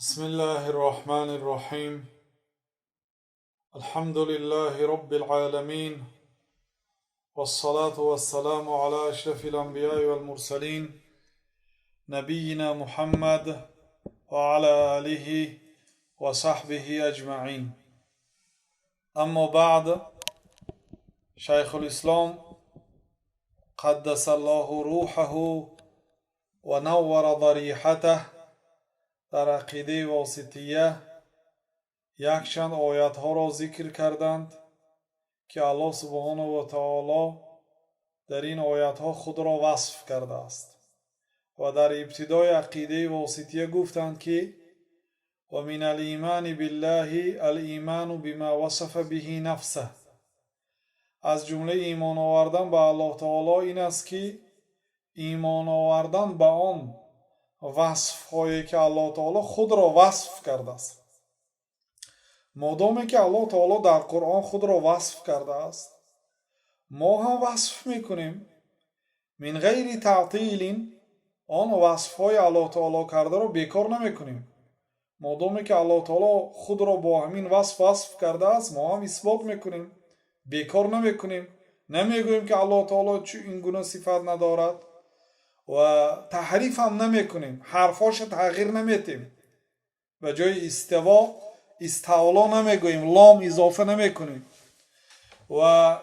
بسم الله الرحمن الرحيم. الحمد لله رب العالمين، والصلاة والسلام على أشرف الأنبياء والمرسلين نبينا محمد وعلى آله وصحبه أجمعين. أما بعد، شيخ الإسلام قدس الله روحه ونور ضريحته در عقیده واسطیه یکشند آیت ها را ذکر کردند که الله سبحانه و تعالی در این آیت ها خود را وصف کرده است و در ابتدای عقیده واسطیه گفتند که و من الایمان بالله الایمان بما وصف به نفسه. از جمله ایمان آوردن به الله تعالی این است که ایمان آوردن به آن وصف هایی که الله تعالی خود را وصف کرده است. مادامی که الله تعالی در قرآن خود را وصف کرده است، ما هم وصف میکنیم من غیر تعطیل. آن وصف های الله تعالی کرده را بیکار نمیکنیم. مادامی که الله تعالی خود را با همین وصف کرده است، ما هم اثبات میکنیم، بیکار نمیکنیم. نمیگوییم که الله تعالی این گونه صفت ندارد و تحریف هم نمیکنیم، حرفاش تغییر نمیتیم. به جای استولا نمیگوییم، لام اضافه نمیکنیم و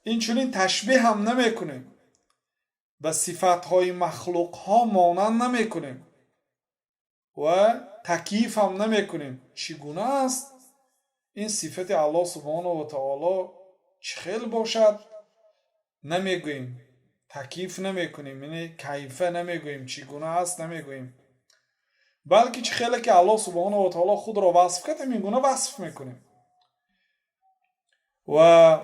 این چنین تشبیه هم نمیکنیم، به صفتهای مخلوق ها مانند نمیکنیم و تکییف هم نمیکنیم. چگونه است این صفت الله سبحانه و تعالی چه خیل باشد نمیگوییم، تکییف نمیکنیم، یعنی کیفه نمیگوییم، چگونه است نمیگوییم، بلکه چه خیلی که الله سبحانه و تعالی خود را وصف کرده این گونه وصف میکنیم. و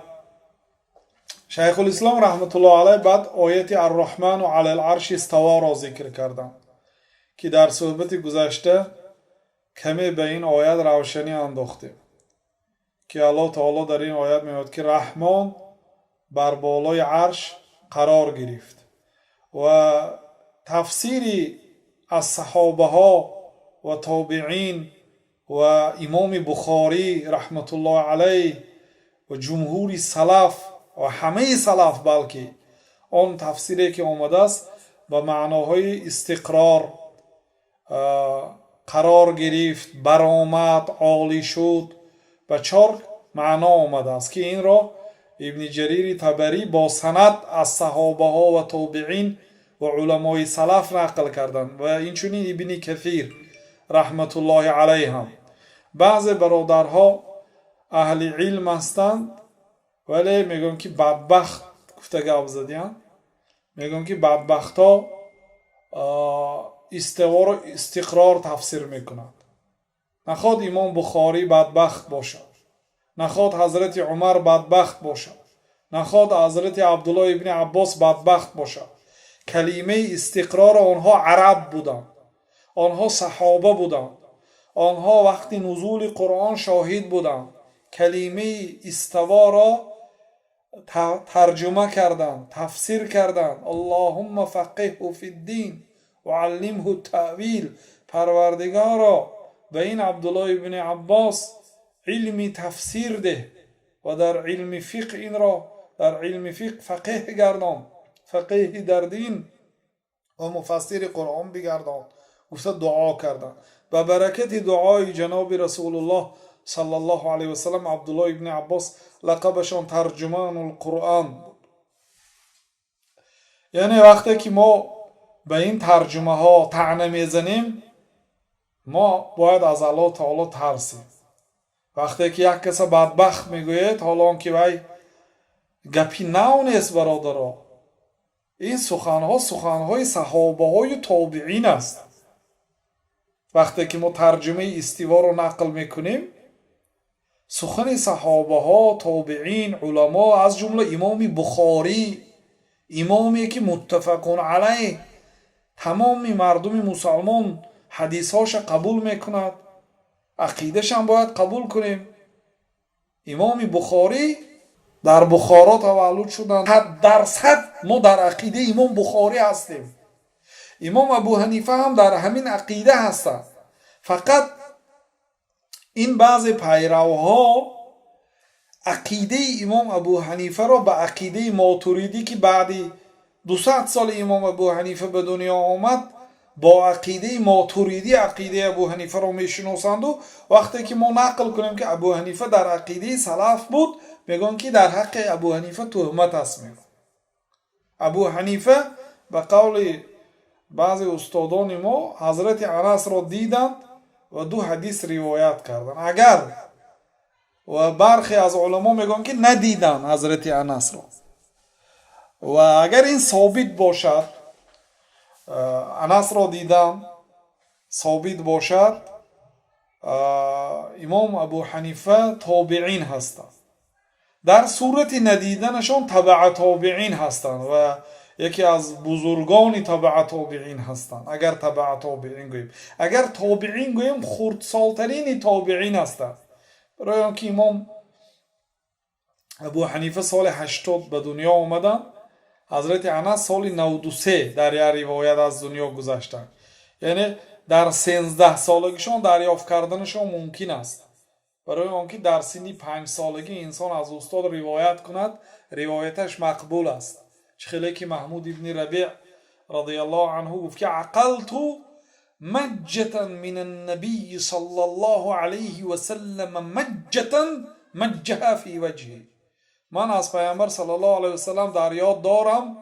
شیخ الاسلام رحمت الله علیه بعد آیت الرحمن علی العرش استوا را ذکر کردند که در صحبت گذشته کمی به این آیت روشنی انداختیم که الله تعالی در این آیت میگوید که رحمان بر بالای عرش قرار گرفت و تفسیری از صحابه ها و تابعین و امام بخاری رحمت الله علیه و جمهور سلف و همه سلف، بلکه آن تفسیری که آمده است به معناهای استقرار، قرار گرفت، برآمد، عالی شد، به 4 معنا آمده است که این را ابن جریر طبری با سند از صحابه ها و تابعین و علمای سلف نقل کردند و اینچنین ابن کثیر رحمت الله علیه هم. بعض برادرها اهل علم هستند ولی میگن که بدبخت گفته گپ زدین، میگن که بدبخت ها استوا را استقرار تفسیر میکنند. نخواد امام بخاری بدبخت باشد، نخواد حضرت عمر بدبخت باشد، نخواد حضرت عبدالله ابن عباس بدبخت باشد. کلمه استقرار آنها عرب بودند، آنها صحابه بودند، آنها وقتی نزول قرآن شاهد بودند. کلمه استوا را ترجمه کردند، تفسیر کردند. اللهم فقهه فی الدین و علمه التأویل. پروردگارا به این عبدالله ابن عباس علمی تفسیر ده و در علم فقه این را در علم فقه فقه گردان، فقه در دین و مفسر قرآن بگردان. گفته دعا کردن. به برکت دعای جناب رسول الله صلی الله علیه و سلم عبدالله ابن عباس لقبشان ترجمان القرآن بود. یعنی وقتی که ما به این ترجمه ها طعنه میزنیم، ما باید از الله تعالی ترسیم. وقتی که یک کس بدبخت میگوید، حالا که وی گپی نو نیست برادرها، این سخنهای صحابه های تابعین است. وقتی که ما ترجمه استوا رو نقل میکنیم، سخن صحابه ها، تابعین، علما، از جمله امام بخاری، امامی که متفقون علیه تمام مردم مسلمان حدیثاش قبول میکند، عقیدش هم باید قبول کنیم. امام بخاری در بخارا تولد شدند، 100% ما در عقیده امام بخاری هستیم. امام ابو حنیفه هم در همین عقیده هستند. فقط این بعض پیروها عقیده امام ابو حنیفه را به عقیده ماتوریدی که بعدی 200 سال امام ابو حنیفه به دنیا آمد با عقیده ماتوریدی عقیده ابو حنیفه را میشناسند و وقتی که ما نقل کنیم که ابو حنیفه در عقیده سلف بود میگن که در حق ابو حنیفه تهمت است. میگن ابو حنیفه به قول بعضی استادان ما حضرت انس را دیدند و 2 حدیث روایت کردند. اگر و برخی از علما میگن که ندیدن حضرت انس را و اگر این ثابت باشد انس را دیدن ثابت باشد امام ابو حنیفه تابعین هستند. در صورت ندیدنشان تبع تابعین هستند و یکی از بزرگان تبع تابعین هستند. اگر تبع تابعین گوییم، اگر تابعین گوییم خردسالترین تابعین هستند. برای آنکه امام ابو حنیفه سال 80 به دنیا آمدن، حضرت انس سال 93 در یک روایت از دنیا گذشتند. یعنی در 13 سالگیشان دریافت کردنشان ممکن است. برای آنکه در سن 5 سالگی انسان از استاد روایت کند روایتش مقبول است. خیلی که محمود ابن ربیع رضی الله عنه گفت که عقلت مجتا من النبی صلی الله علیه و سلم مجتا مجها فی وجهی. من از پیامبر صلی الله علیه و سلم در یاد دارم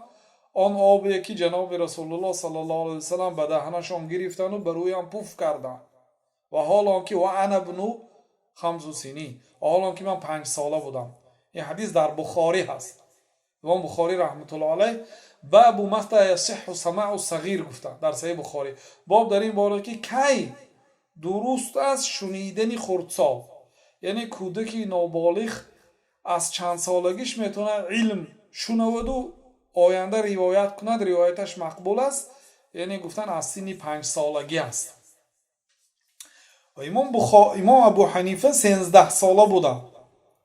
آن آبی که جناب رسول الله صلی الله علیه و سلم به دهنشان گرفتن و بر رویم پوف کردن و حالا که و انا ابن 5 سنین، حالا که من 5 ساله بودم. این حدیث در بخاری هست. امام بخاری رحمت الله علیه باب متى يصح سماع الصغير گفته در صحیح بخاری. باب در این باره که کی درست است شنیدن خردسال، یعنی کودک نابالغ از چند سالگیش میتونه علم شنود و آینده روایت کند، روایتش مقبول است. یعنی گفتن از سن 5 سالگی است. و امام ابو حنیفه 13 ساله بودن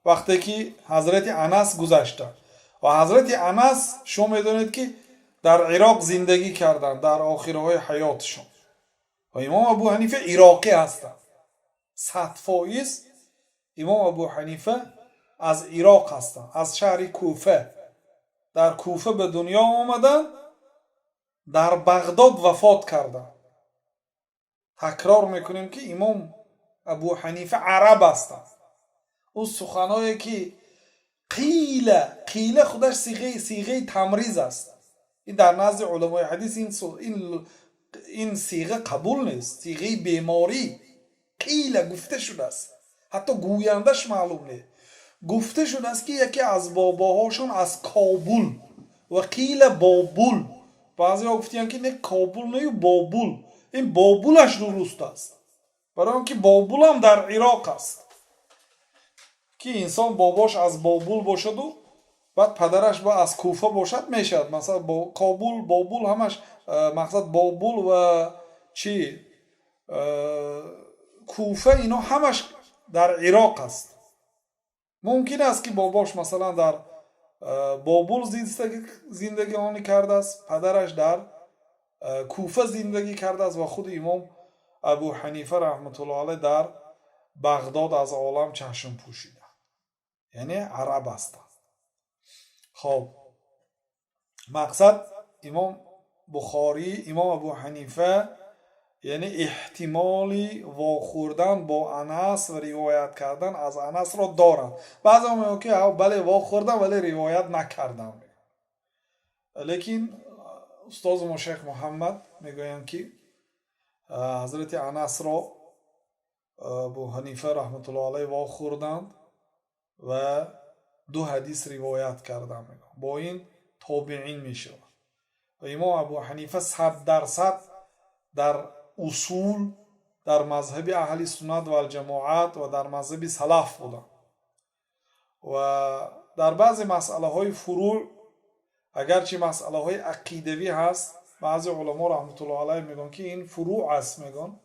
وقتی که حضرت انس گذشته و حضرت انس شما میدونید که در عراق زندگی کردند در آخرهای حیاتشون و امام ابو حنیفه عراقی هستند. 100% امام ابو حنیفه از عراق هستند، از شهر کوفه. در کوفه به دنیا آمدن، در بغداد وفات کردند. تکرار میکنیم که امام ابو حنیفه عرب هستند. اون سخنایی که قیل خودش صیغه تمریز است. این در نزد علمای حدیث این صیغه قبول نیست، صیغه بیماری. قیل گفته شده است، حتی گویندش معلوم نیست. گفته شده است که یکی از باباهاشون از کابل و قیل بابل. بعضی ها گفتیم که نه کابل نه بابل. این بابلش درست است، برای اینکه بابل هم در عراق است که انسان باباش از بابل باشد و بعد پدرش با از کوفه باشد میشد. مثلا کابل بابل همش مقصد بابل و کوفه اینا همش در عراق است. ممکن است که باباش مثلا در بابل زندگی کرده است، پدرش در کوفه زندگی کرده است و خود امام ابو حنیفه رحمت الله علیه در بغداد از عالم چشم پوشیده، یعنی عرب است. خب مقصد امام بخاری، امام ابو حنیفه یعنی احتمالی واخوردن با انس و روایت کردن از انس را دارند. بعضی هم میگن که بله واخوردن ولی روایت نکردن. لیکن استاد ما شیخ محمد میگویند که حضرت انس را ابو حنیفه رحمت الله علیه واخوردند و 2 حدیث روایت کردند. با این تابعین میشه. و امام ابو حنیفه 100% در اصول در مذهب اهل سنت و الجماعت و در مذهب سلف بودن و در بعضی مسئله های فروع اگرچه مسئله های عقیدوی هست، بعضی علما رحمت الله علیه میگن که این فروع است، میگن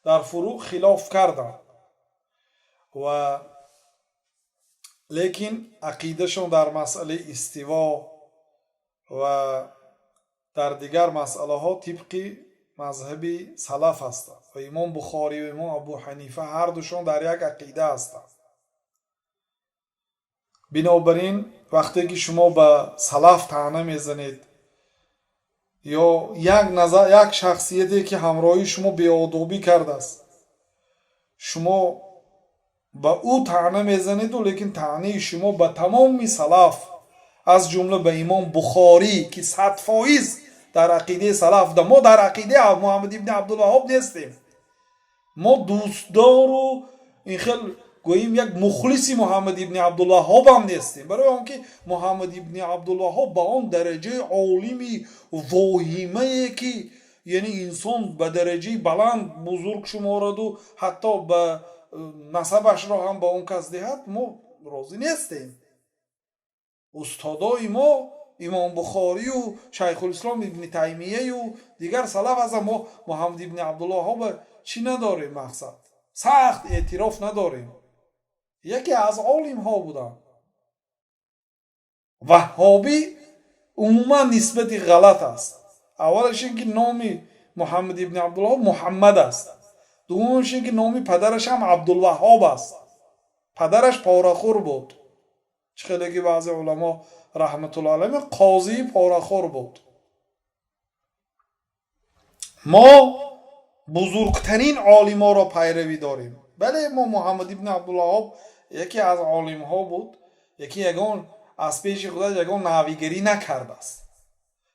در فروع خلاف کردن و لیکن عقیدهشون در مسئله استوا و در دیگر مسئله ها طبق مذهبی سلف هستند و امام بخاری و امام ابو حنیفه هر دوشون در یک عقیده هستند. بنابراین وقتی که شما به سلف طعنه میزنید یا یک شخصیتی که همراهی شما بی‌آدابی کرده است، شما به او طعنه میزنید و لیکن طعنه شما به تمام سلف از جمله به امام بخاری که 100% در عقیده سلف ده. ما در عقیده محمد ابن عبدالوهاب نیستیم. ما دوستدار و این خیلی گوییم یک مخلصی محمد ابن عبدالوهاب هم نیستیم، برای آنکه محمد ابن عبدالوهاب با آن درجه عالمی واهمه که یعنی انسان به درجه بلند بزرگ شمارد و حتی به نسبش را هم با اون کس دهد، ما راضی نیستیم. استادای ما امام بخاری و شیخ الاسلام ابن تیمیه و دیگر سلف از ما محمد ابن عبدالوهاب چی نداریم؟ مقصد سخت اعتراف نداریم. یکی از عالم ها بودن. وهابی عموما نسبتی غلط است. اولش اینکه نام محمد ابن عبدالوهاب محمد است. دومش اینکه نام پدرش هم عبدالوهاب است. پدرش پاره‌خور بود. خیلی که بعضی علما رحمت الله علیهم قاضی پاره‌خور بود. ما بزرگترین عالما را پیروی داریم. بله ما محمد ابن عبدالوهاب یکی از عالم ها بود، یکی یگان از پیش خدا یگان نویگری نکرده است.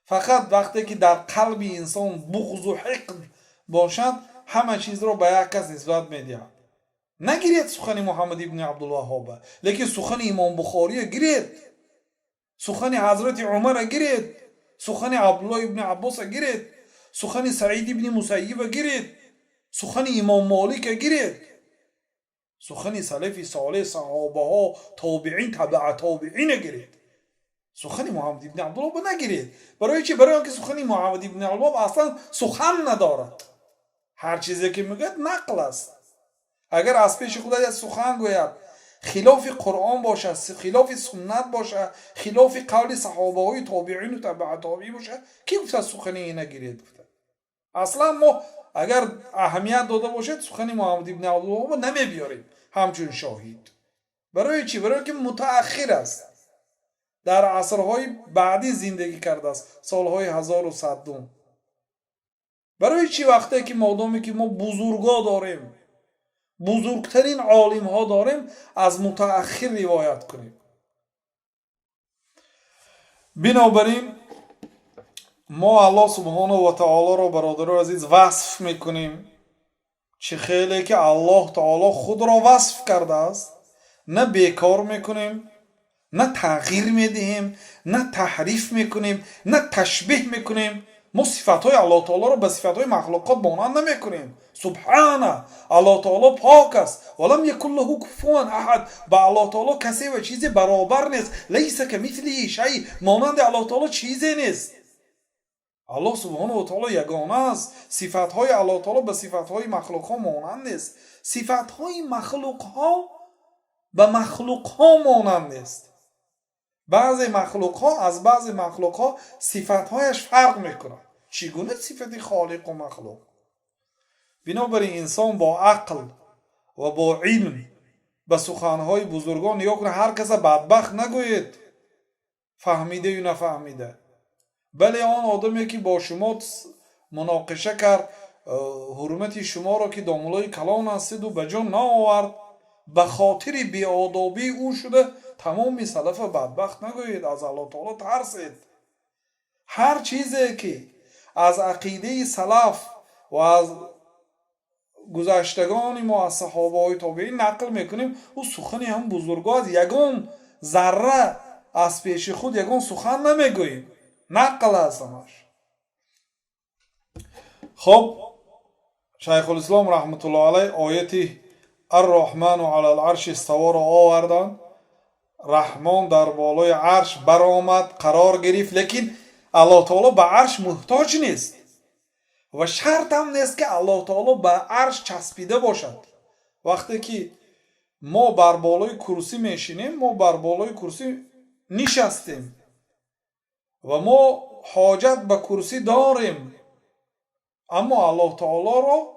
فقط وقتی که در قلب انسان بغض و حقد باشد همه چیز را به یک کس نسبت میدهد. نگیرید سخن محمد ابن عبدالوهاب، لیکن سخن امام بخاری گیرید، سخن حضرت عمر گیرید، سخن عبدالله ابن عباس گیرید، سخن سعید ابن مسیب گیرید، سخن امام مالک گیرید، سخن سلف صالح صحابه ها تابعین تبع تابعین گیرید. سخن محمد ابن عبدالوهاب نگیرید. برای چی؟ برای اینکه سخن محمد ابن عبدالوهاب اصلا سخن ندارد. هر چیزی که میگه نقل است. اگر از پیش خدا یک سخن گوید خلاف قرآن باشه، خلاف سنت باشه، خلاف قول صحابه های تابعین و تبع تابعین باشه، کی گفته سخن این نگیرید؟ گفته اصلا ما اگر اهمیت داده باشد سخن محمد ابن عبدالوهاب نمی بیاریم همچون شاهد. برای چی؟ برای که متأخر است، در عصرهای بعدی زندگی کرده است، سالهای 1100. برای چی وقتی که مادامی که ما بزرگا داریم، بزرگترین عالم ها داریم، از متأخر روایت کنیم؟ بنابراین ما الله سبحانه و تعالی را برادر عزیز وصف میکنیم، چه خیلی که الله تعالی خود را وصف کرده است، نه بیکار میکنیم، نه تغییر میدهیم، نه تحریف میکنیم، نه تشبیه میکنیم. ما صفاتهای الله تعالی را به صفاتهای مخلوقات مانند نمیکنیم. سبحانه، الله تعالی پاک است. ولم یکن له کفوا احد. با الله تعالی کسی و چیزی برابر نیست. لیس کمثله شیء. مانند الله تعالی چیزی نیست. الله سبحانه و تعالی یگانه است. صفاتهای الله تعالی به صفاتهای مخلوق ها مانند نیست. صفاتهای مخلوق ها به مخلوق ها مانند نیست. بعضی مخلوق ها از بعضی مخلوق ها صفتهایش فرق میکنه. چگونه صفت خالق و مخلوق؟ بنابراین انسان با عقل و با علم به سخنهای بزرگان نگاه کنه. هر کس بدبخت نگوید فهمیده یا نفهمیده، بله آن آدمی که با شما مناقشه کرد، حرمت شما را که داملای کلان هستید و به جان نآورد، به خاطر بی‌آدابی او شده، تمام سلف بدبخت نگویید. از الله تعالی ترسید. هر چیزی که از عقیده سلف و از گذشتگان ما از صحابه های تابعین نقل میکنیم، او سخنی هم بزرگا از یگان ذره از پیش خود یگان سخن نمیگوییم، نقل است همش. خب شیخ الاسلام رحمت الله علیه آیتی الرحمن علی العرش استوى را آوردن. رحمان در بالای عرش برآمد، قرار گرفت، لیکن الله تعالی به عرش محتاج نیست و شرط هم نیست که الله تعالی به عرش چسبیده باشد. وقتی که ما بر بالای کرسی میشینیم، ما بر بالای کرسی نشستیم و ما حاجت به کرسی داریم، اما الله تعالی رو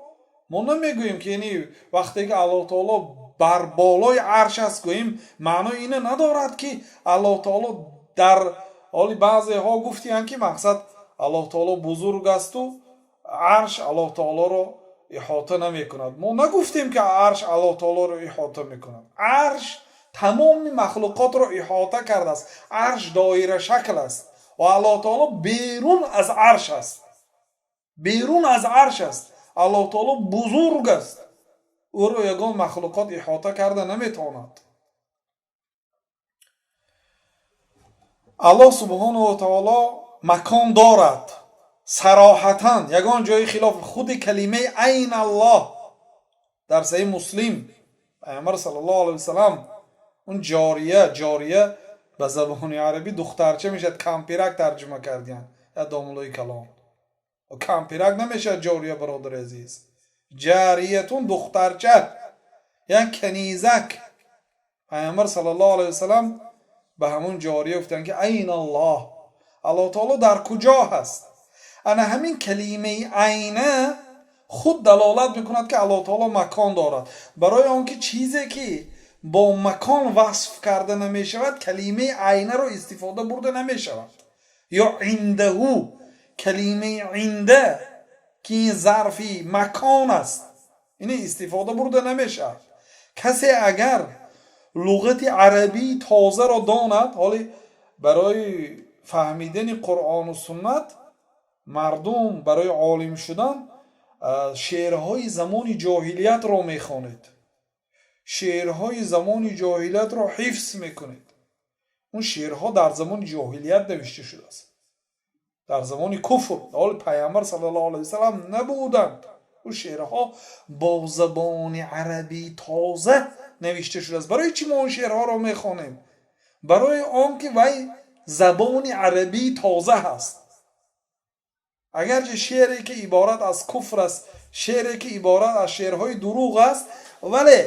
ما نمیگوییم که یعنی وقتی که الله تعالی بر بالای عرش است گوییم معنی اینه ندارد که الله تعالی در حالی بعضی ها گفتیم که مقصد الله تعالی بزرگ است و عرش الله تعالی رو احاطه نمی کند. ما نگفتیم که عرش الله تعالی رو احاطه می کند. عرش تمام مخلوقات رو احاطه کرده است. عرش دایره شکل است و الله تعالی بیرون از عرش است. بیرون از عرش است. الله تعالی بزرگ است. او رو یگان مخلوقات احاطه کرده نمیتواند. الله سبحانه و تعالی مکان دارد صراحتاً یگان جای خلاف خود کلمه عین الله در صحیح مسلم پیامبر صلی الله علیه و سلام اون جاریه به زبان عربی دخترچه میشد کمپیرک ترجمه کردن یا داملوی کلام و کمپیرک نمیشد جاریه برادر عزیز جاریتون دخترچه یا کنیزک پیامبر صلی الله علیه و سلام به همون جاریه گفتن که عین الله الله تعالی در کجا هست انا همین کلمه عینه خود دلالت میکند که الله تعالی مکان دارد برای آنکه چیزی که با مکان وصف کرده نمیشود کلمه عینه رو استفاده برده نمیشود یا عنده کلمه عنده که این ظرفی مکان است این استفاده برده نمیشود کسی اگر لغت عربی تازه را داند حالی برای فهمیدن قرآن و سنت مردم برای عالم شدن شعرهای زمان جاهلیت را میخوانید شعرهای زمان جاهلیت را حفظ میکنید اون شعرها در زمان جاهلیت نوشته شده است در زمان کفر حال پیامبر صلی الله علیه وسلم نبودند اون شعرها با زبان عربی تازه نوشته شده است برای چی ما اون شعرها را میخوانیم برای آنکه وی زبان عربی تازه هست اگرچه شعری که عبارت از کفر است شعری که عبارت از شعرهای دروغ است ولی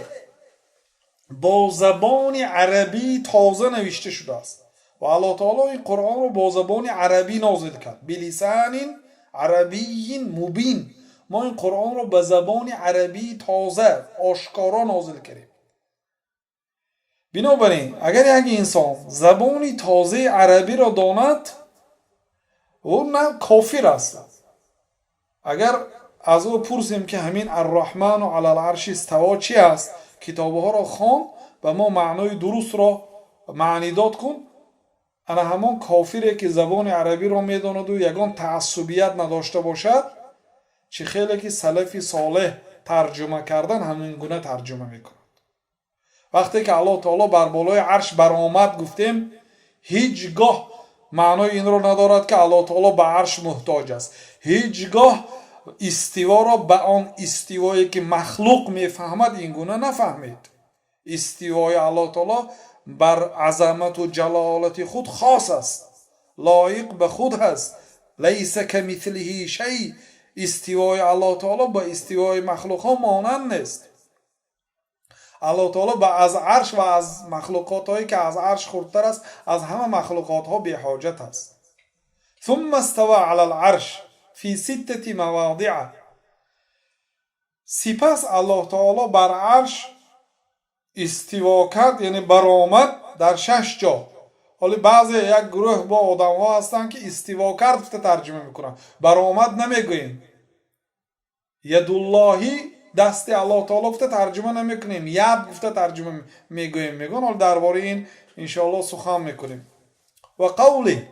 با زبان عربی تازه نوشته شده است و الله تعالی این قرآن رو با زبان عربی نازل کرد بلسان عربی مبین ما این قرآن رو به زبان عربی تازه آشکارا نازل کردیم بنابراین اگر یک انسان زبان تازه عربی را داند او نه کافر است اگر از او پرسیم که همین الرحمن و علی العرش استوا چی است کتابها را خوان و ما معنای درست را معنی داد کن انا همان کافری که زبان عربی را میداند و یگان تعصبیت نداشته باشد چه خیلی که سلف صالح ترجمه کردن همین گونه ترجمه میکنند وقتی که الله تعالی بر بالای عرش برآمد گفتیم هیچگاه معنای این را ندارد که الله تعالی به عرش محتاج است هیچگاه استوا را به آن استوایی که مخلوق میفهمد این گونه نفهمید استوای الله تعالی بر عظمت و جلالت خود خاص است لایق به خود هست لیس کمثله شیء استوای الله تعالی با استوای مخلوق ها مانند نیست الله تعالی با از عرش و از مخلوقات هایی که از عرش خردتر است از همه مخلوقات ها بی حاجت است ثم استوى على العرش فی 6 مواضع سپس الله تعالی بر عرش استوا کرد یعنی برآمد در 6 جا حالا بعضی یک گروه با آدم ها هستن که استوا کرد ترجمه میکنن برآمد نمیگوییم ید اللهی دست الله تعالی گفته ترجمه نمیکنیم ید گفته ترجمه میگوییم میگن حالا درباره این ان شاء الله سخن میکنیم و قولی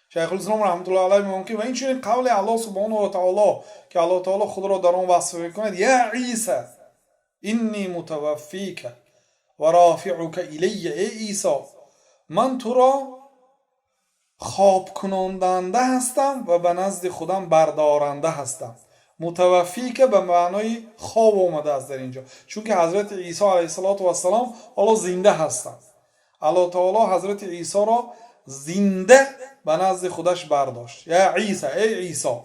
شیخ الاسلام رحمت الله علیه میگه و این چنین قول الله سبحانه و تعالی که الله تعالی خود را در آن وصف میکند یا عیسی انی متوفیک و رافعک الی ای عیسی من تو را خواب کننده هستم و به نزد خودم بردارنده هستم متوفی که به معنای خواب اومده است در اینجا چون که حضرت عیسی علیه السلام حالا زنده هستند الله تعالی حضرت عیسی را زنده به نزد خودش برداشت یا عیسی ای عیسی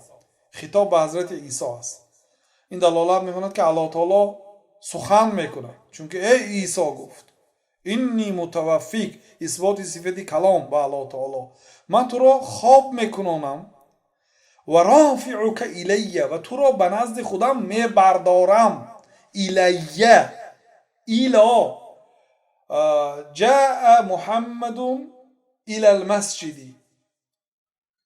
خطاب به حضرت عیسی است این دلالت میکند که الله تعالی سخن میکنه چون که ای عیسی گفت اینی متوفیک اثبات صفت کلام به الله تعالی من تو را خواب میکنم و رافعک الیه، و تو را به نزد خودم می بردارم. الیه، ایلا جاء محمد الى المسجد،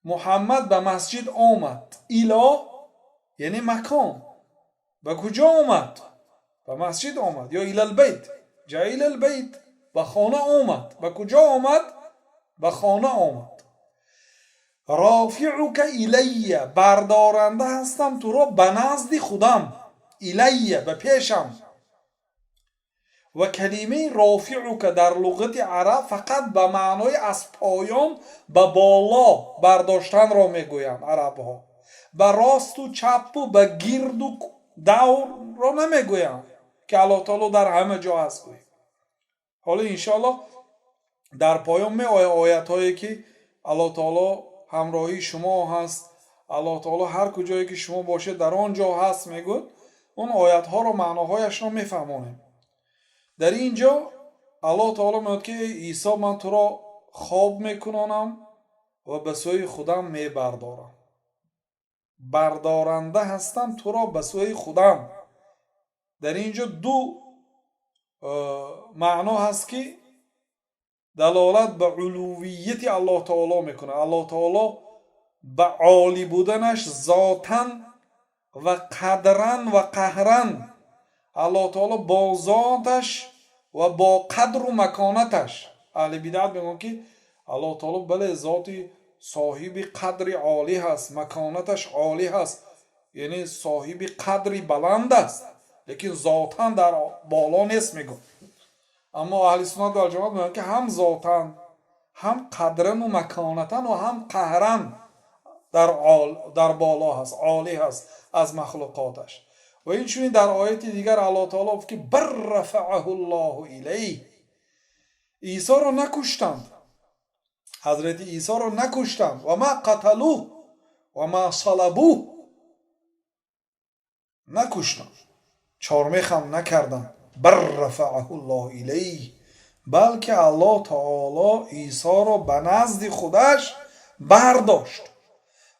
محمد به مسجد آمد. ایلا یعنی مکان، به کجا آمد؟ به مسجد آمد. یا الی البیت، جاء الی البیت، به خانه آمد. به کجا آمد؟ به خانه آمد. رافعک الیه، بردارنده هستم تو را به نزد خودم. الیه به پیشم. و کلمه رافعک در لغت عرب فقط به معنای از پایان به بالا برداشتن را میگویند عرب ها. به راست و چپ و به گرد و دور را نمیگویند که الله تعالی در همه جا هست گوییم. حالا انشاءالله در پایان می آیت هایی که الله تعالی همراهی شما هست، الله تعالی هر کجایی که شما باشه در آنجا هست میگوید، اون آیت ها رو معناهایش را میفهمونیم. در اینجا الله تعالی میگه که عیسی من تو را خواب میکنانم و به سوی خودم میبردارم. بردارنده هستم تو را به سوی خودم. در اینجا دو معنا هست که دلالت به علویت الله تعالی میکنه. الله تعالی به عالی بودنش ذاتاً و قدراً و قهراً، الله تعالی با ذاتش و با قدر و مکانتش. اهل بدعت میگن که الله تعالی بله ذاتی صاحب قدر عالی هست، مکانتش عالی هست، یعنی صاحب قدری بلند است، لیکن ذاتاً در بالا نیست میگن. اما اهل سنت و جماعت میگن که هم ذاتاً، هم قدرن و مکانتن و هم قهرن در بالا هست، عالی هست از مخلوقاتش. و این چونین در آیت دیگر الله تعالی گفت که بر رفعه الله الیه، عیسی را نکشتند، حضرت عیسی را نکشتند. و ما قتلوه و ما صلبوه، نکشتند، چارمیخ هم نکردند. بر رفعه الله الیه، بلکه الله تعالی عیسی را به نزد خودش برداشت.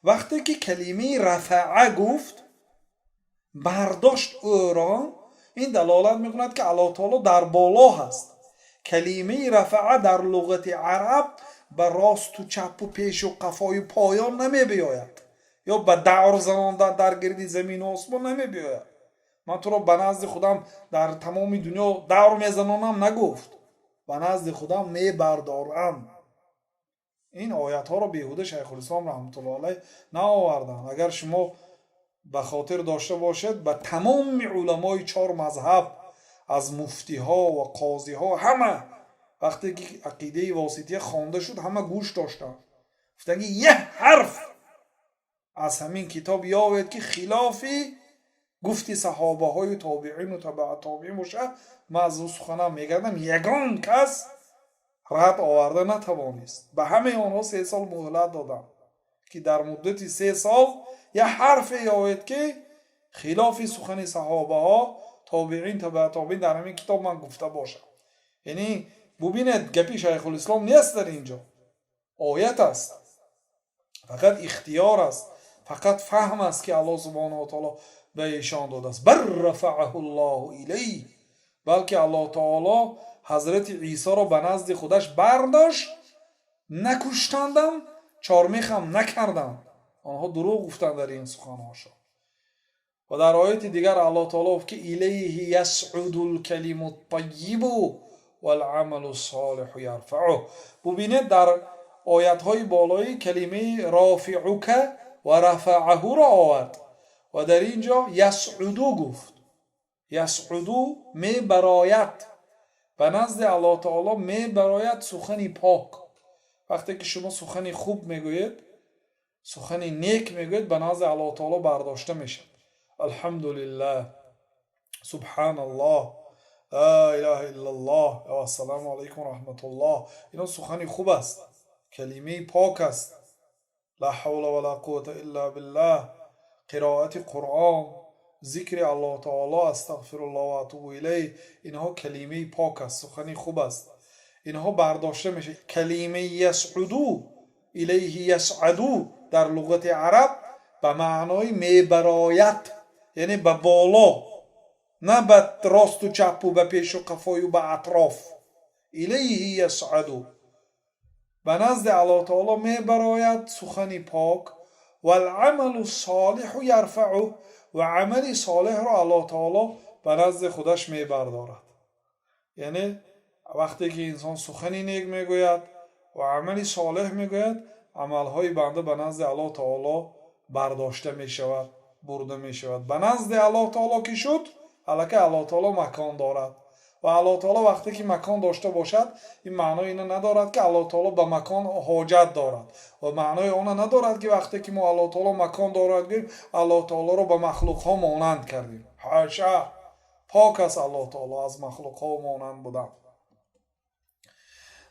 وقتی که کلمه رفعه گفت برداشت او را، این دلالت میکند که الله تعالی در بالا هست. کلمه رفعه در لغت عرب به راست و چپ و پیش و قفای پایان نمی بیاید، یا به دور زناندن در گردی زمین و آسمان نمی بیاید. من تو را به نزد خودم در تمام دنیا دور میزنانم نگفت، به نزد خودم میبردارم. این آیت ها را بیهوده شیخ الاسلام رحمت الله علیه نآوردند. اگر شما به خاطر داشته باشد، به تمام علمای 4 مذهب از مفتی ها و قاضی ها همه وقتی که عقیده واسطیه خوانده شد همه گوش داشتن، گفتن که یه حرف از همین کتاب یاوید که خلافی گفتی صحابه های تابعین و تبع تابعین باشه، من از او سخنم میگردم یگان کس رد آورده نتوانست. به همه آنها 3 سال مهلت دادم که در مدت 3 سال یه حرف یاوید که خلاف سخن صحابه ها تابعین تبع تابعین در همین کتاب من گفته باشم. یعنی ببینید گپی شیخ الاسلام نیست، در اینجا آیت است، فقط اختیار است، فقط فهم است که الله سبحانه و تعالی به ایشان داده است. بر رفعه الله الیه، بلکه الله تعالی حضرت عیسی را به نزد خودش برداشت، نکشتندم، چارمیخم نکردند. آنها دروغ گفتند در این سخنهاشان. و در آیت دیگر الله تعالی گفت که الیه یصعد الکلم الطیب والعمل الصالح یرفعه. ببینید در آیت های بالایی کلمه رافعک و رفعه را آورد و در اینجا یصعدو گفت. یصعدو می براید، به نزد الله تعالی می براید سخنی پاک. وقتی که شما سخنی خوب میگویید، سخنی نیک میگویید، به نزد الله تعالی برداشته میشه. الحمدلله، سبحان الله، لا اله الا الله و السلام علیکم و رحمت الله. اینا سخنی خوب است، کلمه پاک است. لا حول ولا قوة الا بالله، قرائت قرآن، ذکر الله تعالی، استغفر الله و اتوب الیه، اینها کلمه پاک است، سخنی خوب است. اینها برداشته میشه. کلمه یسعدو، الیه یسعدو در لغت عرب به معنای میبراید، یعنی به بالا، نه به راست و چپ و به پیش و قفای و به اطراف. الیه یصعد، به نزد الله تعالی میبراید سخن پاک. و العمل الصالح یرفعه، و عمل صالح را الله تعالی به نزد خودش میبردارد. یعنی وقتی که انسان سخنی نیک میگوید و عملی صالح میگوید، عملهای بنده به نزد الله تعالی برداشته میشود، برده میشود. به نزد الله تعالی که شد، البته الله تعالی مکان دارد و الله تعالی وقتی که مکان داشته باشد، این معنای اینو ندارد که الله تعالی به مکان حاجت دارد و معنای اون ندارد که وقتی که ما الله تعالی مکان دارد گیم الله تعالی رو به مخلوق ها مانند کردیم. حاشا، پاک است الله تعالی از مخلوق ها مانند بودن.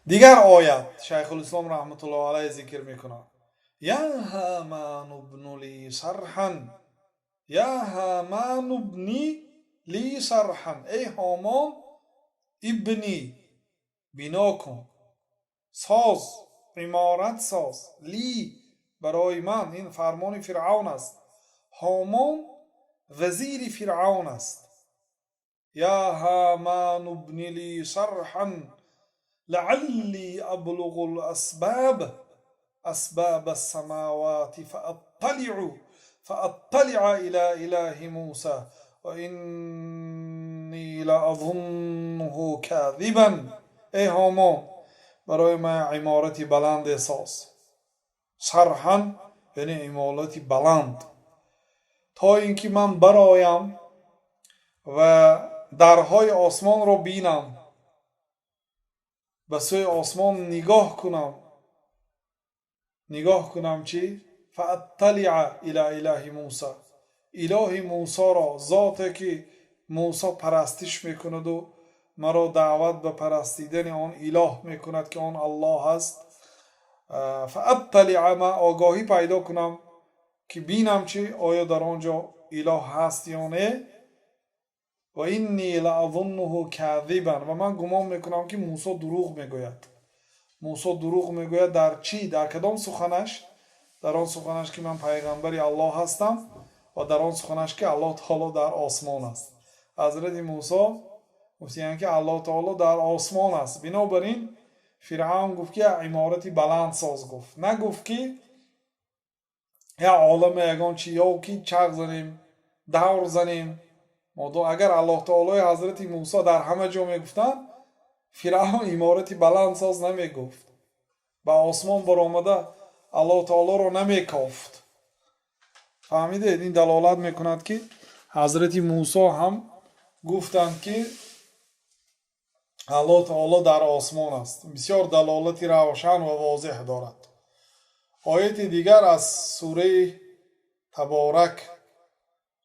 دیگر آیت شیخ الاسلام رحمت الله علیه ذکر میکنه: یا هامان ابن لی صرحا، یا هامان ابنی لی صرحا، ای هامان ابنی، بنا کن، ساز، عمارت ساز، لی، برای من. این فرمان فرعون است. هامان وزیر فرعون است. یا هامان ابن لی صرحا لعلی ابلغ الاسباب، اسباب السماوات فاطلع الى اله موسی و اینی لاظنه کاذبا. ای هامان، برای من عمارتی بلند ساز. صرحا یعنی عمارتی بلند، تا اینکه من برایم و درهای آسمان رو بینم، به سوی آسمان نگاه کنم چی؟ فاطلع الی اله موسی، اله موسی را، ذاتی که موسی پرستش میکند و مرا دعوت به پرستیدن آن اله میکند که آن الله است. فاطلع، ما آگاهی پیدا کنم که بینم چی؟ آیا در آنجا اله هست یا نه. و اینی لاظنه کاذبا، و من گمان میکنم که موسی دروغ میگوید. موسی دروغ میگوید در چی؟ در کدام سخنش؟ در آن سخنش که من پیغمبری الله هستم و در آن سخنش که الله تعالی در آسمان است. حضرت موسی گفتند که الله تعالی در آسمان است. بنابراین فرعون گفت که عمارتی بلند ساز، گفت نگفت که یا عالم یگان چی، یا که چغ زنیم، دور زنیم. اگر الله تعالی حضرت موسی در همه جا میگفتن، فرعون عمارتی بلند ساز نمیگفت، با آسمان برآمده الله تعالی رو نمیکافت. فهمیدید؟ این دلالت میکند که حضرت موسی هم گفتند که الله تعالی در آسمان است. بسیار دلالتی روشن و واضح دارد. آیت دیگر از سوره تبارک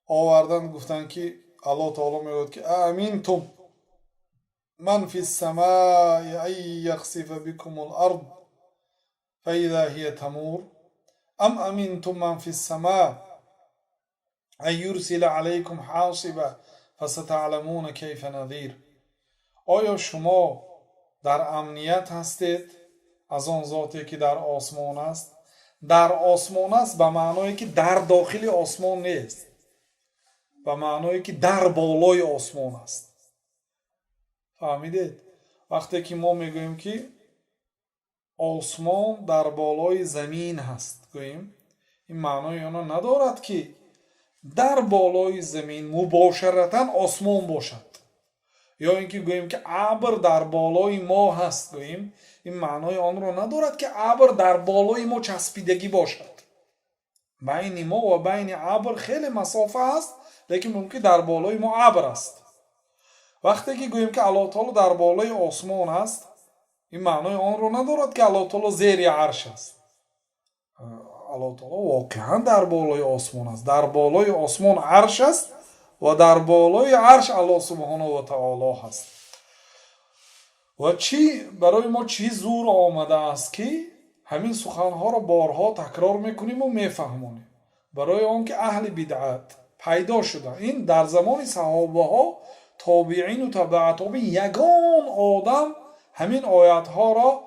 آوردن، گفتند که الله تعالی میگوید که امنتم من فی السماء ان یخسف بكم الارض فاذا هی تمور ام امنتم من فی السماء ان یرسل علیکم حاصبا فستعلمون کیف نذیر. آیا شما در امنیت هستید از آن ذاتی که در آسمان است؟ در آسمان است به معنایی که در داخل آسمان نیست، به معنایی که در بالای آسمان است. فهمیدید؟ وقتی که ما میگوییم که آسمان در بالای زمین هست گوییم، این معنای آنها ندارد که در بالای زمین مباشرتا آسمان باشد، یا اینکه گوییم که ابر در بالای ما هست گوییم، این معنای آن را ندارد که ابر در بالای ما چسبیدگی باشد. بین ما و بین ابر خیلی مسافه است، لیکن ممکن در بالای ما ابر است. وقتی که گوییم که الله تعالی در بالای آسمان است، این معنای آن را ندارد که الله تعالی زیر عرش است. الله تعالی واقعا در بالای آسمان است. در بالای آسمان عرش است و در بالای عرش الله سبحانه و تعالی هست. و چی برای ما چی زور آمده است که همین سخنها را بارها تکرار میکنیم و میفهمونیم؟ برای آن که اهل بدعت پیدا شدن. این در زمان صحابه ها، تابعین و تبع تابعین، یگان آدم همین آیات ها را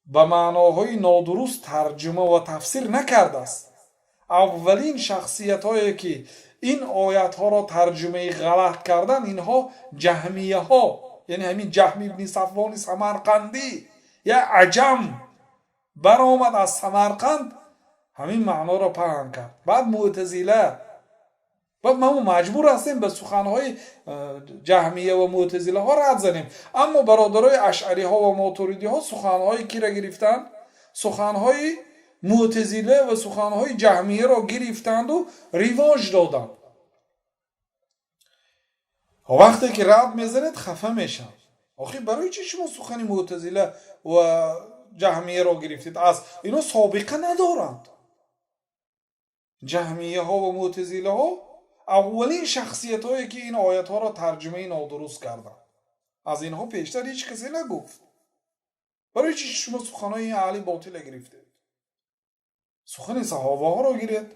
به معناهای نادرست ترجمه و تفسیر نکرده است. اولین شخصیت هایی که این آیت ها را ترجمه غلط کردن اینها جهمیه ها، یعنی همین جهم ابن صفوان سمرقندی یا عجم برآمد از سمرقند همین معنا را پهن کرد. بعد معتزله، بعد ما مجبور هستیم به سخنهای جهمیه و معتزله ها رد زنیم. اما برادرای اشعری ها و ماتوریدی ها سخنهای کی را گرفتند؟ سخنهای معتزله و سخنهای جهمیه را گرفتند و رواج دادند. وقتی که رد میزنید خفه میشن. آخه برای چی شما سخن معتزله و جهمیه را گرفتید؟ از اینا سابقه ندارند. جهمیه ها و معتزله ها اولین شخصیت هایی که این آیت ها را ترجمه نادرست کردند. از اینها پیشتر هیچ کسی نگفت. برای چی شما سخنهای این اهل باطل گرفتید؟ سخن صحابه ها را گیرید.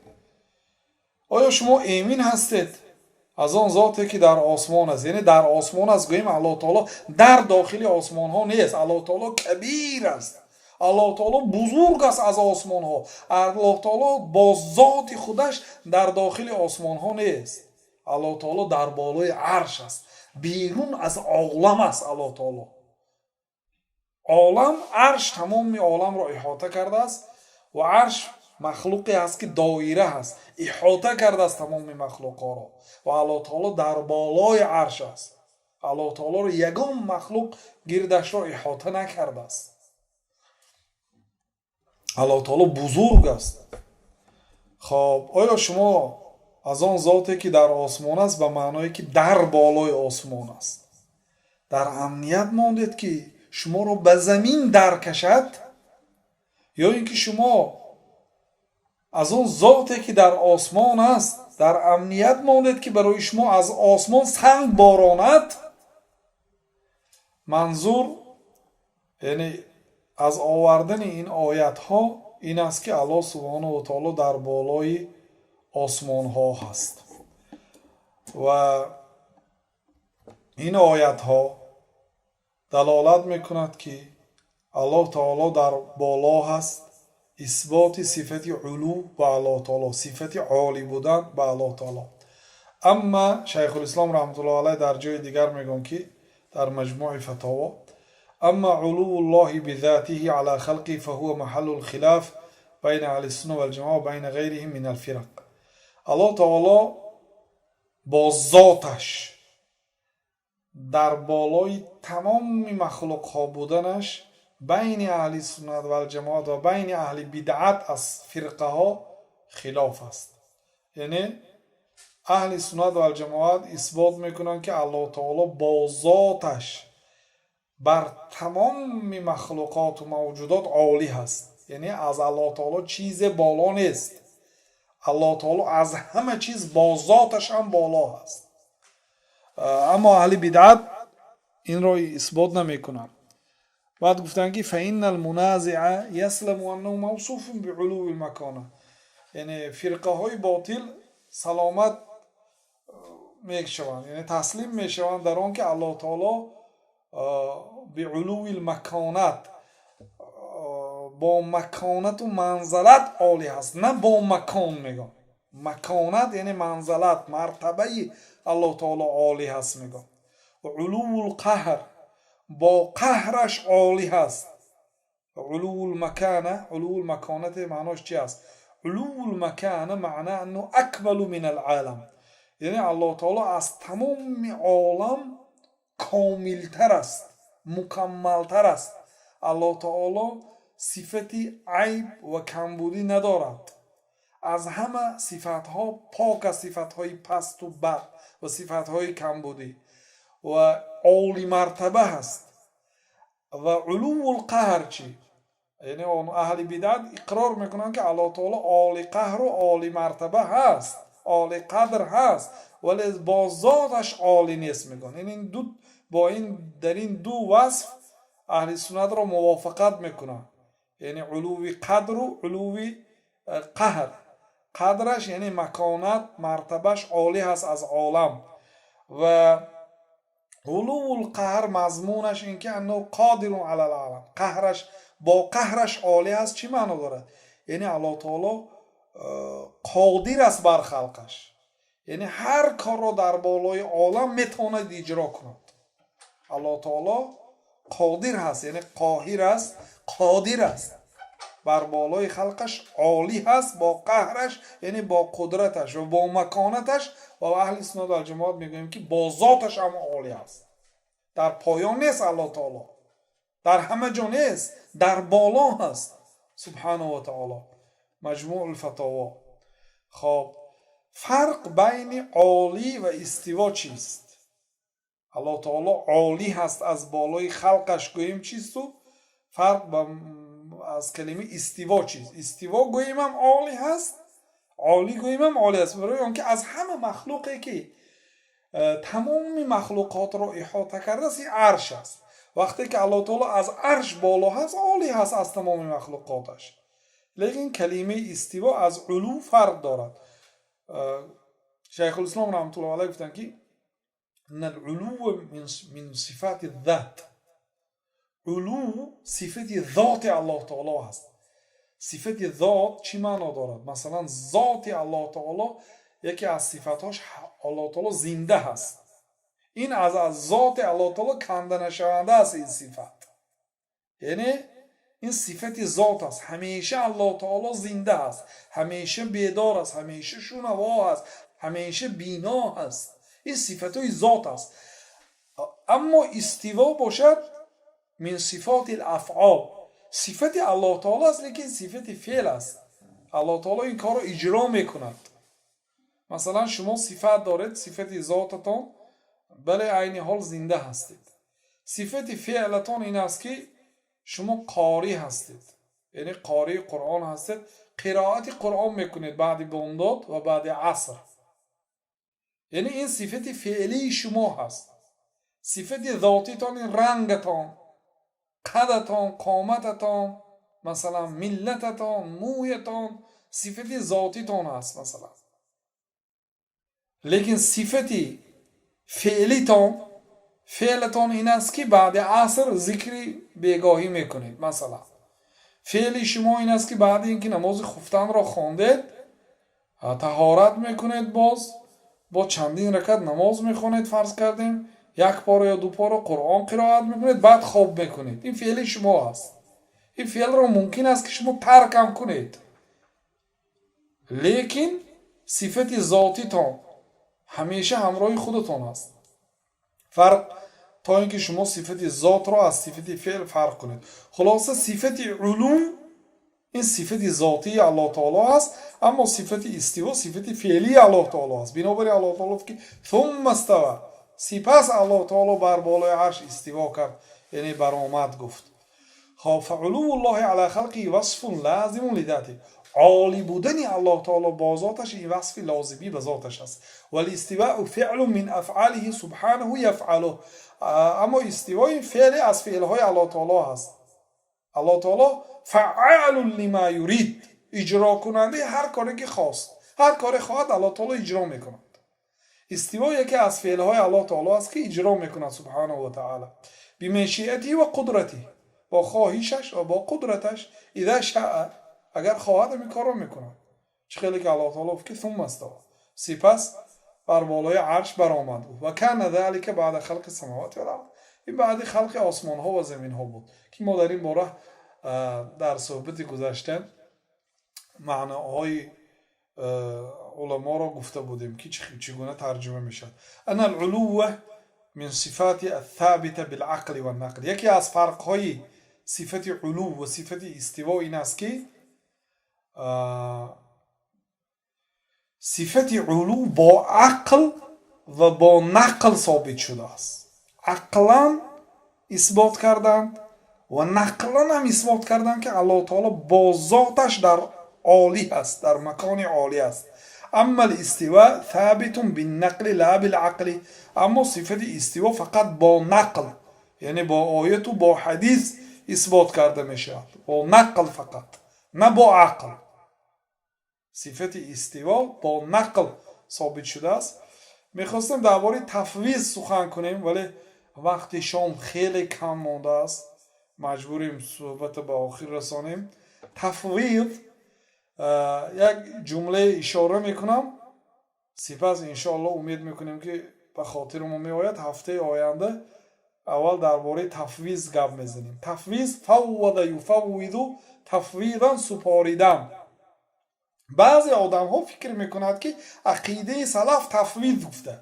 آیا شما ایمین هستید از آن ذاتی که در آسمان است؟ یعنی در آسمان است، گوییم الله تعالی در داخل آسمان ها نیست. الله تعالی کبیر است، الله تعالی بزرگ است از آسمان ها. الله تعالی با ذات خودش در داخل آسمان ها نیست. الله تعالی در بالای عرش است، بیرون از عالم است. الله تعالی عالم، عرش تمام عالم را احاطه کرده است و عرش مخلوقی است که دایره است، احاطه کرده است تمام مخلوق ها را. و الله تعالی در بالای عرش است. الله تعالی را یگان مخلوق گردش را احاطه نکرده است. الله تعالی بزرگ است. خب آیا شما از آن ذاتی که در آسمان است به معنایی که در بالای آسمان است در امنیت ماندید که شما را به زمین در کشد، یا اینکه شما از آن ذاتی که در آسمان است در امنیت ماندید که برای شما از آسمان سنگ باراند؟ منظور یعنی از آوردن این آیت ها این است که الله سبحانه و تعالی در بالای آسمان ها هست و این آیت ها دلالت میکند که الله تعالی در بالا هست، اثبات صفت علو به الله تعالی، صفت عالی بودن به الله تعالی. اما شیخ الاسلام رحمت الله علیه در جای دیگر میگن که در مجموع فتاوا اما علو الله بذاته على خلقه فهو محل الخلاف بین اهل السنه والجماعه و بین غیرهم من الفرق. الله تعالی با ذاتش در بالای تمام مخلوق ها بودنش بین اهل سنت و الجماعت و بین اهل بدعت از فرقه ها خلاف است. یعنی اهل سنت و الجماعت اثبات میکنن که الله تعالی با ذاتش بر تمام مخلوقات و موجودات عالی هست. یعنی از الله تعالی چیز بالا نیست. الله تعالی از همه چیز با ذاتش هم بالا هست. اما اهل بدعت این را اثبات نمیکنن. بعد گفتن که فإن المنازع يسلم انه موصوف بعلو المكانه، یعنی فرقه های باطل سلامت میشوند، یعنی تسلیم میشوند در آن که الله تعالی بعلو المکانت با مکانت و منزلت عالی هست، نه با مکان میگن. مکانت یعنی منزلت، مرتبه الله تعالی عالی هست میگن. و علو القهر با قهرش عالی هست. علو المکانه، علو المکانت معناش چی است؟ علو المکانه معنی انه اکمل من العالم، یعنی الله تعالی از تمام عالم کاملتر است، مکملتر است. الله تعالی صفتی عیب و کمبودی ندارد. از همه صفتها پاک از صفتهای پست و بد و صفتهای کمبودی و عالی مرتبه هست. و علو القهر چی؟ یعنی اون اهل بدعت اقرار میکنن که الله تعالی عالی قهر و عالی مرتبه هست، عالی قدر هست، ولی با ذاتش عالی نیست میگن. این دو با این در این دو وصف اهل سنت را موافقت میکنن، یعنی علوی قدر و علوی قهر. قدرش یعنی مکانت مرتبهش عالی هست از عالم و علو القهر مضمونش این که انه قادر علی العالم، قهرش با قهرش عالی است. چی معنی داره؟ یعنی الله تعالی قادر است بر خلقش، یعنی هر کار را در بالای عالم میتواند اجرا کند. الله تعالی قادر هست، یعنی قاهر است، قادر است بر بالای خلقش، عالی هست با قهرش، یعنی با قدرتش و با مکانتش. و اهل سنت و الجماعت میگویم که با ذاتش هم عالی است. در پایان نیست الله تعالی، در همه جا نیست، در بالا هست سبحانه و تعالی. مجموع الفتاوا. خب فرق بین عالی و استوا چیست؟ الله تعالی عالی هست، از بالای خلقش گوییم چیست؟ و فرق از کلمه استوا چیست؟ استوا گوییم هم عالی هست، عالی گوییم هم عالی هست، برای اون که از همه مخلوقی که تمام مخلوقات را احاطه کرده است عرش است. وقتی که الله تعالی از عرش بالا هست عالی هست از تمام مخلوقاتش. لیکن کلمه استوا از علو فرق دارد. شیخ الاسلام رحمت الله علیه گفتن که ان العلو من صفات الذات، علو صفت ذات الله تعالی هست. صفت ذات چی معنا دارد؟ مثلا ذات الله تعالی یکی از صفاتاش الله تعالی زنده هست. این از ذات الله تعالی کنده نشونده است. این صفت یعنی این صفت ذات است. همیشه الله تعالی زنده است، همیشه بیدار است، همیشه شنوا است، همیشه بینا است. این صفتای ذات است. اما استوا باشد من صفات الافعال، صفت الله تعالی است، لیکن صفت فعل است. الله تعالی این کار را اجرا میکند. مثلا شما صفت دارید، صفت ذاتتان، بله عین حال زنده هستید. صفت فعلتان این است که شما قاری هستید، یعنی قاری قرآن هستید، قرائت قرآن میکنید بعد بامداد و بعد عصر. یعنی این صفت فعلی شما هست. صفت ذاتیتان رنگتان، قدتان، قامتتان، مثلا ملتتان، مویتان، صفت ذاتیتان هست مثلا. لیکن صفت فعلیتان، فعلتان این است که بعد عصر ذکری بیگاهی میکنید. مثلا فعلی شما این است که بعد اینکه نماز خفتن را خواندید طهارت میکنید، باز با چندین رکعت نماز میخونید، فرض کردیم یک پاره یا دو پاره قرآن قرائت میکنید، بعد خواب میکنید. این فعل شما هست. این فعل را ممکن است که شما ترک هم کنید، لیکن صفت ذاتیتان همیشه همراه خودتان است. فرق تا اینکه شما صفت ذات را از صفت فعل فرق کنید. خلاصه صفت علوم این صفت ذاتی الله تعالی است، اما صفت استوا صفت فعلی الله تعالی است. بنابراین الله تعالی که ثم استوى، سپس الله تعالی بر بالای عرش استوا کرد، یعنی برآمد گفت. خب فعلو الله علی خلقه وصف لازم لذاته، عالی بودن الله تعالی با ذاتش این وصف لازمی به ذاتش است. ولی استواء فعل من افعاله سبحانه یفعله، اما استوا این فعل از فعلهای الله تعالی هست. الله تعالی فعال لما یرید، اجرا کننده هر کاری که خواست، هر کاری خواهد الله تعالی اجرا میکند. استوا یکی از فعلهای الله تعالی است که اجرا میکند سبحانه و تعالی بمشیئته و قدرته، با خواهشش و با قدرتش. اذا شاء، اگر خواهد این کارو میکند. چه خیلی که الله تعالی که ثم استوى، سپس بر بالای عرش برآمد و کان ذلك بعد خلق السماوات والارض، این بعد خلق آسمان ها و زمین ها بود که ما در این باره در صحبت گذشته معناهای علما را گفته بودیم که چگونه ترجمه میشد. ان العلو من صفات الثابته بالعقل والنقل، یکی از فرق های صفت علو و صفت استوا این است که صفت علو با عقل و با نقل ثابت شده است. عقلا اثبات کردند و نقلا هم اثبات کردند که الله تعالی با ذاتش در عالی است، در مکان عالی است. اما الاستواء ثابت بالنقل لا بالعقل، اما صفت استوا فقط با نقل، یعنی با آیت و با حدیث اثبات کرده میشه، با نقل فقط، نه با عقل. صفت استوا با نقل ثابت شده است. میخواستم درباره تفویض سخن کنیم ولی وقت شام خیلی کم مانده است، مجبوریم صحبت به آخر رسانیم. تفویض یک جمله اشاره میکنم سپس انشاءالله امید میکنیم که به خاطر ما میآید هفته آینده اول درباره تفویض گپ میزنیم. تفویض فوض یفوض تفویضا سپاریدن. بعضی آدم ها فکر میکنند که عقیده سلف تفویض گفته.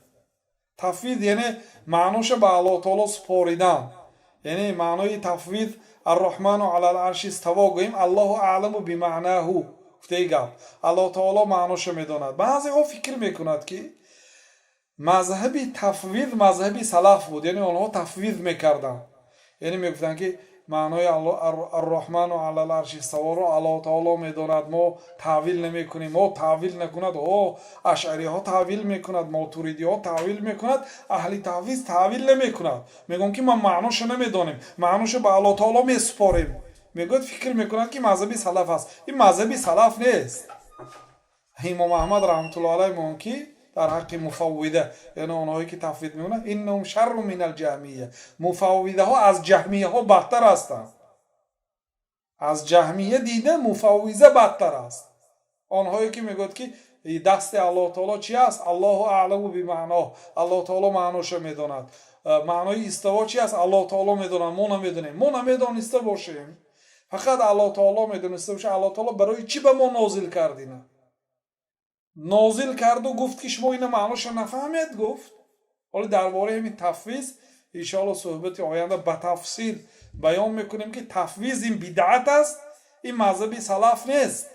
تفویض یعنی معنوش به الله تعالی سپاریدن، یعنی معنای تفویض الرحمن علی العرش استوا گوییم الله اعلم بمعناه گفته گپ الله تعالی معنوش میداند. بعضی ها فکر میکنند که مذهب تفویض مذهب سلف بود، یعنی آنها تفویض میکردند، یعنی میگفتند که معنای الرحمن علی العرش استوا را الله تعالی میداند، ما تعویل نمیکنیم، ما تعویل نکند اشعری ها تعویل میکند، ماتوریدی ها تعویل میکند، اهل تفویض تعویل نمیکند، میگن که ما معناش نمیدانیم، معناش به الله تعالی میسپاریم. میگوید فکر میکنند که مذهب سلف است. این مذهب سلف نیست. امام احمد رحمت الله علیه میگن که در حق مفوضه، یعنی اونهایی که تفویض میکنند انهم شر من الجهمیه، مفوضه ها از جهمیه ها بدتر هستند. از جهمیه دیده مفوضه بدتر است. آنهایی که میگوید که دست الله تعالی چی است؟ الله اعلم بمعناه، الله تعالی معناش میداند. معنای استوا چی است؟ الله تعالی میداند، ما نمیدونیم، ما نمیدانسته باشیم، فقط الله تعالی میدونسته باشه. الله تعالی برای چی به ما نازل کردینه؟ نازل کرد و گفت که شما این معناش نفهمید گفت. حالا درباره همین تفویض ان شاء الله صحبت آینده به تفصیل بیان میکنیم که تفویض این بدعت است، این مذهب سلف نیست.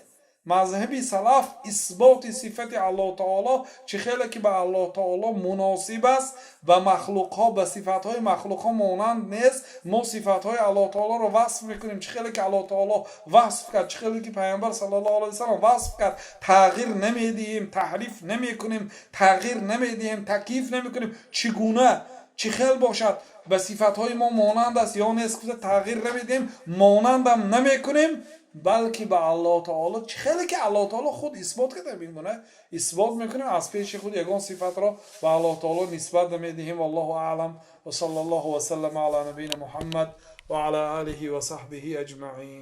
مذهب سلف اثبات صفت الله تعالی چه خیلی که به الله تعالی مناسب است و مخلوق ها به صفات های مخلوق ها مانند نیست. ما صفات های الله تعالی رو وصف میکنیم چه خیلی که الله تعالی وصف کرد، چه خیلی که پیامبر صلی الله علیه و سلم وصف کرد، تغییر نمیدیم، تحریف نمیکنیم، تغییر نمیدیم، تکییف نمیکنیم. چگونه چه خیلی باشد به صفات های ما مانند است یا نیست که تغییر نمیدیم، مانند هم نمیکنیم، بلکه به الله تعالی چه خیلی که الله تعالی خود اثبات کرده میگونه اثبات میکنیم، از پیش خود یگان صفت را به الله تعالی نسبت نمیدهیم. والله اعلم و صلی الله و سلم علی نبینا محمد و علی آله و صحبه اجمعین.